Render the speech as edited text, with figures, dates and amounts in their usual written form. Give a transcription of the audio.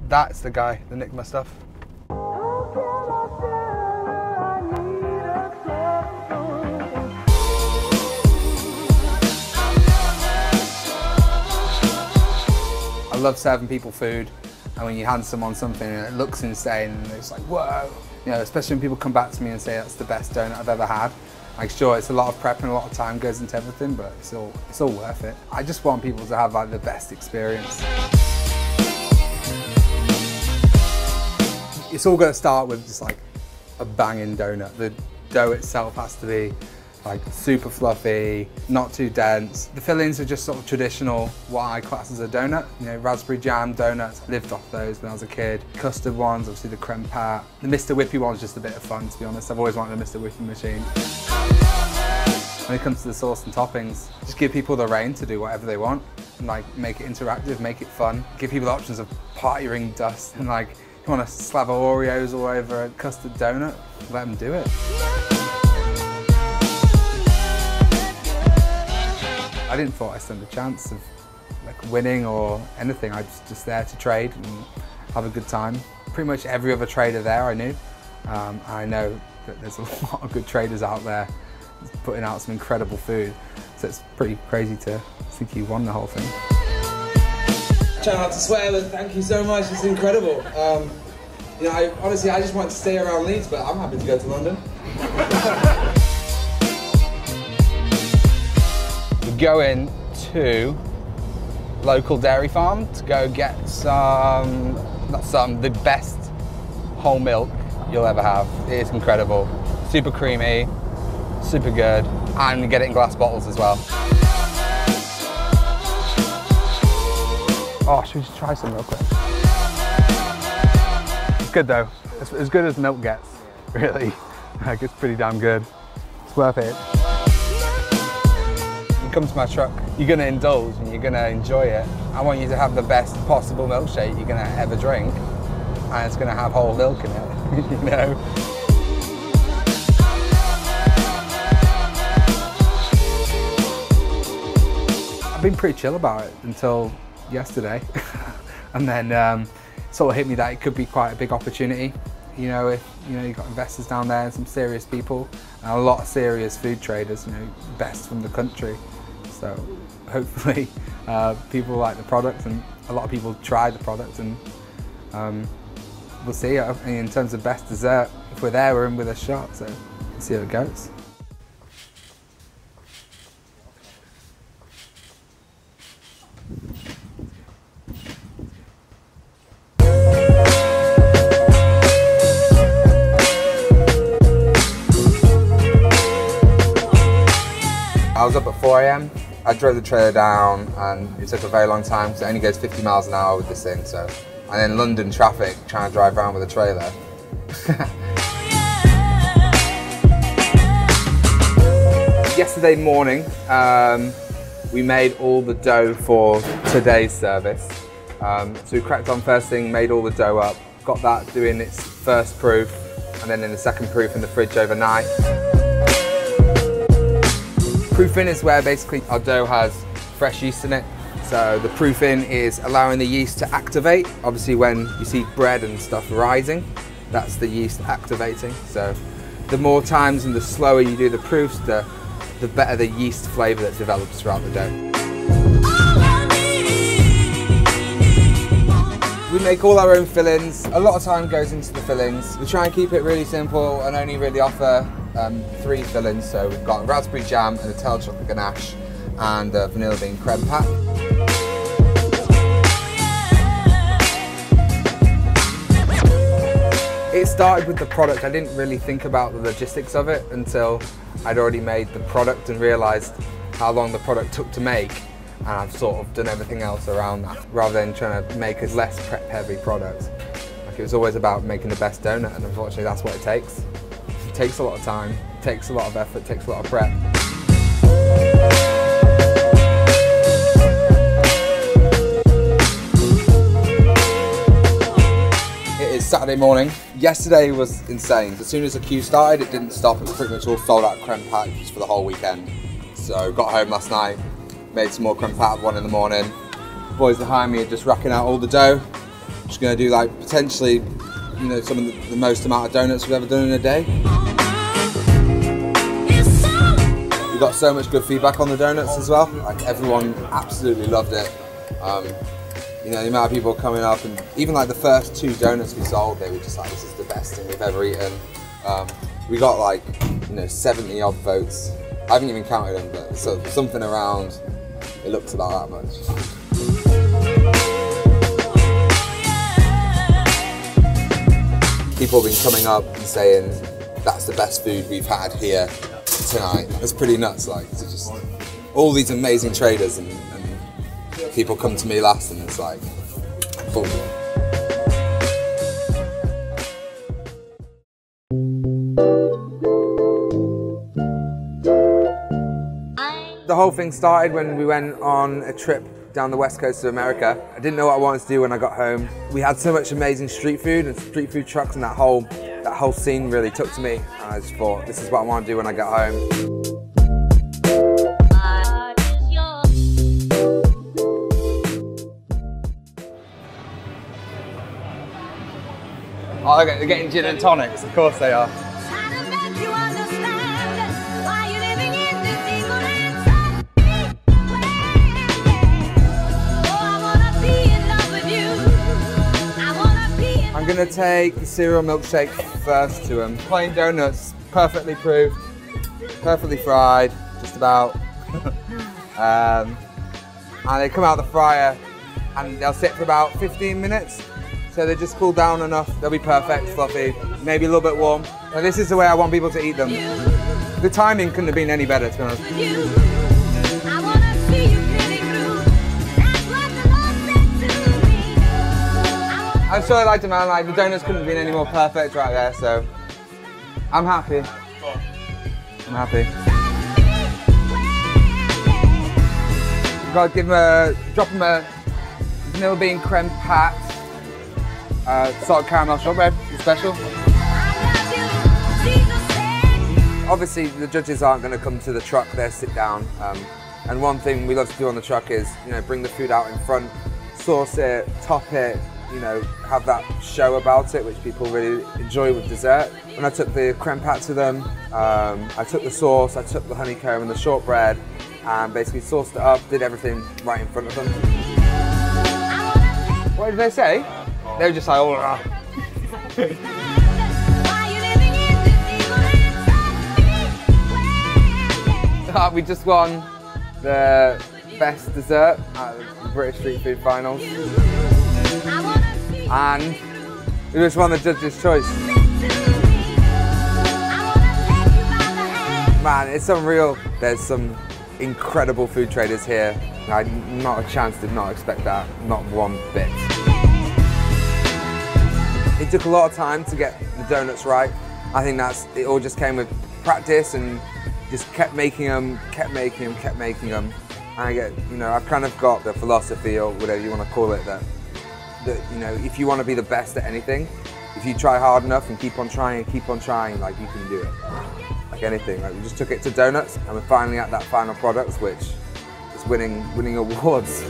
That's the guy that nicked my stuff. I love serving people food, and when you hand someone something and it looks insane and it's like, whoa, you know, especially when people come back to me and say that's the best donut I've ever had. Like, sure, it's a lot of prep and a lot of time goes into everything, but it's all worth it. I just want people to have like the best experience. It's all going to start with just like a banging donut. The dough itself has to be like super fluffy, not too dense. The fillings are just sort of traditional, what I class as a donut. You know, raspberry jam donuts, I lived off those when I was a kid. Custard ones, obviously the creme pat. The Mr. Whippy one's just a bit of fun, to be honest. I've always wanted a Mr. Whippy machine. When it comes to the sauce and toppings, just give people the reign to do whatever they want. And like, make it interactive, make it fun. Give people the options of party ring dust, and like, if you want to slab Oreos all over a custard donut, let them do it. I didn't thought I stood a chance of like winning or anything. I was just there to trade and have a good time. Pretty much every other trader there I knew. I know that there's a lot of good traders out there putting out some incredible food. So it's pretty crazy to think you won the whole thing. Try not to swear, but thank you so much. It's incredible. You know, honestly, I just want to stay around Leeds, but I'm happy to go to London. Going to local dairy farm to go get the best whole milk you'll ever have. It is incredible, super creamy, super good, and you get it in glass bottles as well. Oh, should we just try some real quick? It's good though. It's as good as milk gets, really. Like, it's pretty damn good. It's worth it. Come to my truck, you're going to indulge and you're going to enjoy it. I want you to have the best possible milkshake you're going to ever drink, and it's going to have whole milk in it, you know. I've been pretty chill about it until yesterday, and then it sort of hit me that it could be quite a big opportunity. You know, if you've got investors down there and some serious people, and a lot of serious food traders, you know, best from the country. So hopefully people like the product, and a lot of people try the product, and we'll see. In terms of best dessert, if we're there, we're in with a shot, so we'll see how it goes. I was up at 4 AM. I drove the trailer down and it took a very long time because it only goes 50 miles an hour with this thing. So, and then London traffic, trying to drive around with a trailer. Yesterday morning, we made all the dough for today's service. So we cracked on first thing, made all the dough up, got that doing its first proof, and then in the second proof in the fridge overnight. Proofing is where basically our dough has fresh yeast in it. So the proofing is allowing the yeast to activate. Obviously when you see bread and stuff rising, that's the yeast activating. So the more times and the slower you do the proofs, the better the yeast flavour that develops throughout the dough. We make all our own fillings. A lot of time goes into the fillings. We try and keep it really simple and only really offer 3 fillings. So we've got raspberry jam, and Nutella chocolate ganache, and vanilla bean creme pat. It started with the product. I didn't really think about the logistics of it until I'd already made the product and realised how long the product took to make, and I've sort of done everything else around that, rather than trying to make a less prep heavy product. Like, it was always about making the best donut, and unfortunately that's what it takes. It takes a lot of time, it takes a lot of effort, it takes a lot of prep. It is Saturday morning. Yesterday was insane. As soon as the queue started, it didn't stop. It was pretty much all sold out creme packages for the whole weekend. So got home last night, made some more creme pat at 1 in the morning. The boys behind me are just racking out all the dough. Just gonna do like potentially, you know, some of the most amount of donuts we've ever done in a day. We got so much good feedback on the donuts as well. Like everyone absolutely loved it. You know, the amount of people coming up, and even like the first 2 donuts we sold, they were just like, this is the best thing we've ever eaten. We got like, you know, 70 odd votes. I haven't even counted them, but so something around, it looks about that much. People have been coming up and saying, that's the best food we've had here tonight. It's pretty nuts, like, it's just all these amazing traders and people come to me last and it's like, boom. The whole thing started when we went on a trip down the west coast of America. I didn't know what I wanted to do when I got home. We had so much amazing street food and street food trucks, and that whole scene really took to me. And I just thought, this is what I want to do when I get home. Oh, okay, they're getting gin and tonics, of course they are. I'm gonna take the cereal milkshake first to them. Plain donuts, perfectly proofed, perfectly fried, just about. And they come out of the fryer and they'll sit for about 15 minutes. So they just cool down enough, they'll be perfect, fluffy, maybe a little bit warm. And this is the way I want people to eat them. The timing couldn't have been any better, to be honest. I'm so delighted, man. Like, the donuts couldn't have been any more perfect right there, so I'm happy. I'm happy. Got to give them drop them a vanilla bean creme pat. Salted caramel shortbread, special. Obviously, the judges aren't going to come to the truck, they'll sit down. And one thing we love to do on the truck is, you know, bring the food out in front, sauce it, top it, you know, have that show about it, which people really enjoy with dessert. When I took the creme pat to them, I took the sauce, I took the honeycomb and the shortbread, and basically sauced it up, did everything right in front of them. What did they say? They were just like, oh, we just won the best dessert at the British Street Food Finals. And we just won the judge's choice. Man, it's unreal. There's some incredible food traders here. Not a chance, did not expect that, not one bit. It took a lot of time to get the donuts right. I think it all just came with practice and just kept making them. And I've kind of got the philosophy, or whatever you want to call it, that you know, if you want to be the best at anything, if you try hard enough and keep on trying, like, you can do it. Like anything. Like, we just took it to donuts, and we're finally at that final product, which is winning awards.